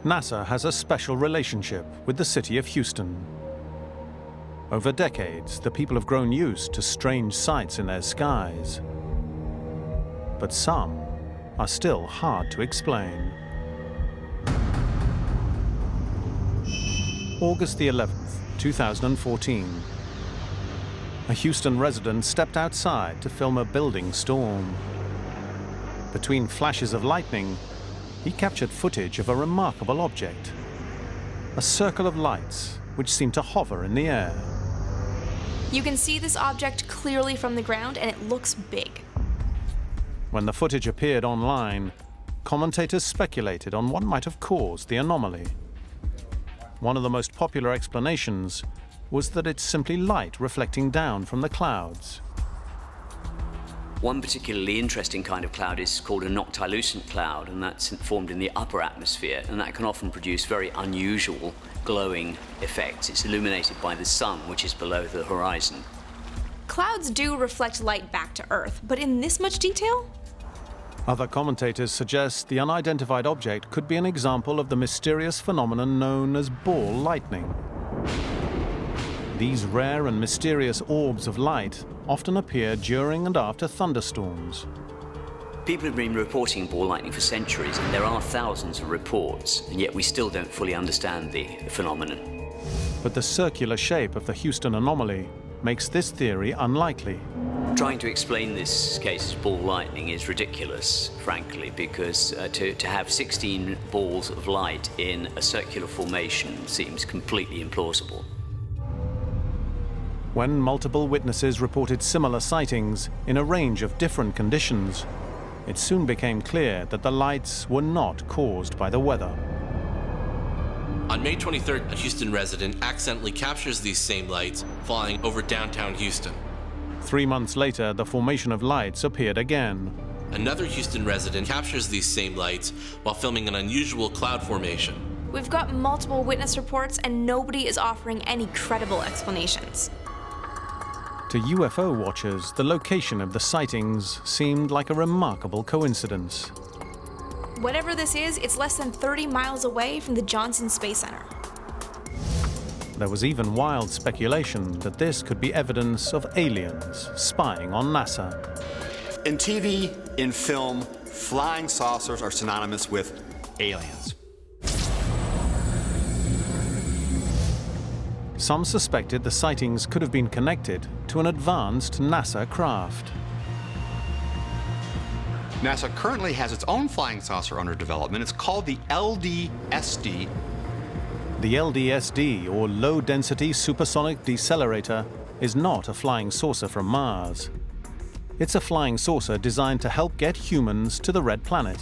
NASA has a special relationship with the city of Houston. Over decades, the people have grown used to strange sights in their skies. But some are still hard to explain. August the 11th, 2014. A Houston resident stepped outside to film a building storm. Between flashes of lightning, he captured footage of a remarkable object. A circle of lights which seemed to hover in the air. You can see this object clearly from the ground, and it looks big. When the footage appeared online, commentators speculated on what might have caused the anomaly. One of the most popular explanations was that it's simply light reflecting down from the clouds. One particularly interesting kind of cloud is called a noctilucent cloud, and that's formed in the upper atmosphere, and that can often produce very unusual glowing effects. It's illuminated by the sun, which is below the horizon. Clouds do reflect light back to Earth, but in this much detail? Other commentators suggest the unidentified object could be an example of the mysterious phenomenon known as ball lightning. These rare and mysterious orbs of light often appear during and after thunderstorms. People have been reporting ball lightning for centuries, and there are thousands of reports, and yet we still don't fully understand the phenomenon. But the circular shape of the Houston anomaly makes this theory unlikely. Trying to explain this case as ball lightning is ridiculous, frankly, because to have 16 balls of light in a circular formation seems completely implausible. When multiple witnesses reported similar sightings in a range of different conditions, it soon became clear that the lights were not caused by the weather. On May 23rd, a Houston resident accidentally captures these same lights flying over downtown Houston. 3 months later, the formation of lights appeared again. Another Houston resident captures these same lights while filming an unusual cloud formation. We've got multiple witness reports, and nobody is offering any credible explanations. To UFO watchers, the location of the sightings seemed like a remarkable coincidence. Whatever this is, it's less than 30 miles away from the Johnson Space Center. There was even wild speculation that this could be evidence of aliens spying on NASA. In TV, in film, flying saucers are synonymous with aliens. Some suspected the sightings could have been connected to an advanced NASA craft. NASA currently has its own flying saucer under development. It's called the LDSD. The LDSD, or Low Density Supersonic Decelerator, is not a flying saucer from Mars. It's a flying saucer designed to help get humans to the Red Planet.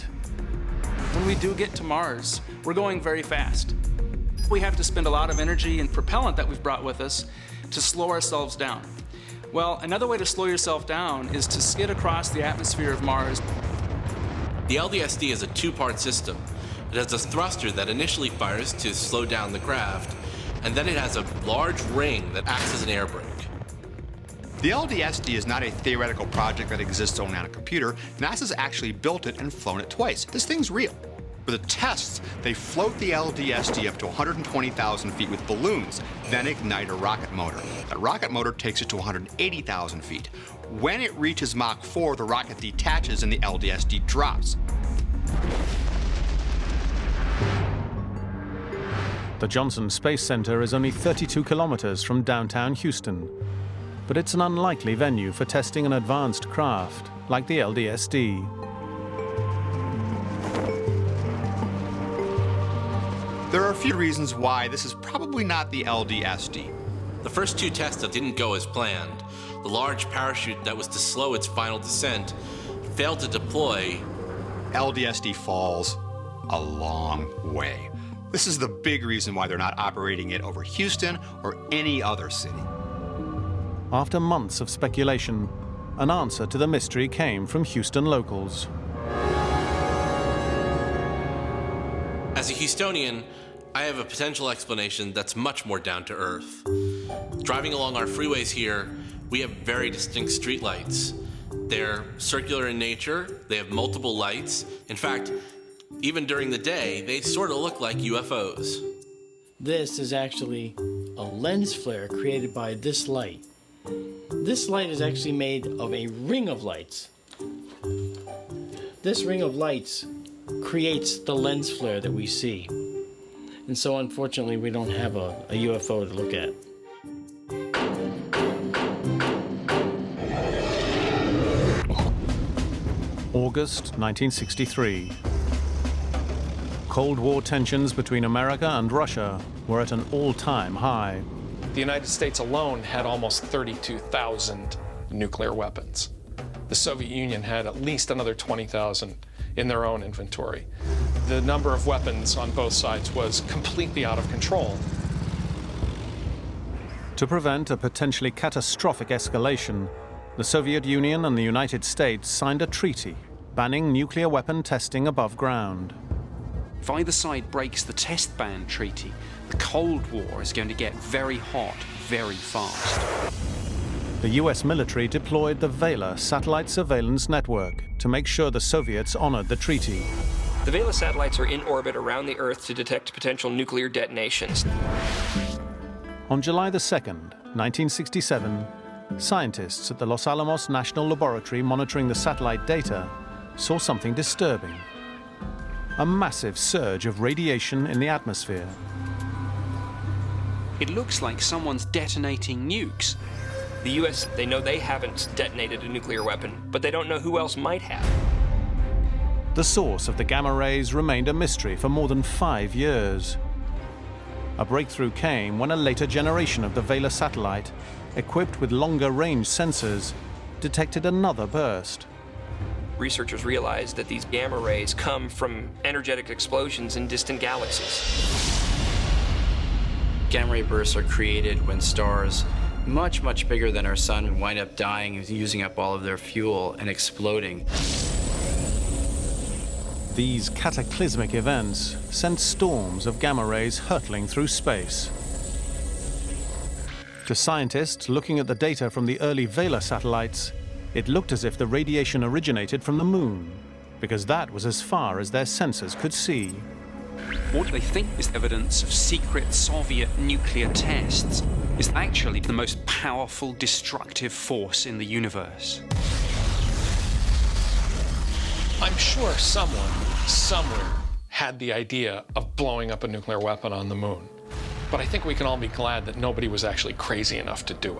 When we do get to Mars, we're going very fast. We have to spend a lot of energy and propellant that we've brought with us to slow ourselves down. Well, another way to slow yourself down is to skid across the atmosphere of Mars. The LDSD is a two-part system. It has a thruster that initially fires to slow down the craft, and then it has a large ring that acts as an air brake. The LDSD is not a theoretical project that exists only on a computer. NASA's actually built it and flown it twice. This thing's real. For the tests, they float the LDSD up to 120,000 feet with balloons, then ignite a rocket motor. That rocket motor takes it to 180,000 feet. When it reaches Mach 4, the rocket detaches and the LDSD drops. The Johnson Space Center is only 32 kilometers from downtown Houston, but it's an unlikely venue for testing an advanced craft like the LDSD. There are a few reasons why this is probably not the LDSD. The first two tests that didn't go as planned, the large parachute that was to slow its final descent, failed to deploy. LDSD falls a long way. This is the big reason why they're not operating it over Houston or any other city. After months of speculation, an answer to the mystery came from Houston locals. As a Houstonian, I have a potential explanation that's much more down to earth. Driving along our freeways here, we have very distinct streetlights. They're circular in nature, they have multiple lights. In fact, Even during the day, they sort of look like UFOs. This is actually a lens flare created by this light. This light is actually made of a ring of lights. This ring of lights creates the lens flare that we see. And so unfortunately we don't have a UFO to look at. August 1963. Cold War tensions between America and Russia were at an all-time high. The United States alone had almost 32,000 nuclear weapons. The Soviet Union had at least another 20,000 in their own inventory. The number of weapons on both sides was completely out of control. To prevent a potentially catastrophic escalation, the Soviet Union and the United States signed a treaty banning nuclear weapon testing above ground. If either side breaks the test ban treaty, the Cold War is going to get very hot very fast. The US military deployed the Vela satellite surveillance network to make sure the Soviets honored the treaty. The Vela satellites are in orbit around the Earth to detect potential nuclear detonations. On July the 2nd, 1967, scientists at the Los Alamos National Laboratory monitoring the satellite data saw something disturbing. A massive surge of radiation in the atmosphere. It looks like someone's detonating nukes. The US, they know they haven't detonated a nuclear weapon, but they don't know who else might have. The source of the gamma rays remained a mystery for more than 5 years. A breakthrough came when a later generation of the Vela satellite, equipped with longer-range sensors, detected another burst. Researchers realized that these gamma rays come from energetic explosions in distant galaxies. Gamma ray bursts are created when stars much, much bigger than our sun wind up dying, using up all of their fuel and exploding. These cataclysmic events sent storms of gamma rays hurtling through space. To scientists looking at the data from the early Vela satellites, it looked as if the radiation originated from the moon, because that was as far as their sensors could see. What they think is evidence of secret Soviet nuclear tests is actually the most powerful destructive force in the universe. I'm sure someone, somewhere, had the idea of blowing up a nuclear weapon on the moon. But I think we can all be glad that nobody was actually crazy enough to do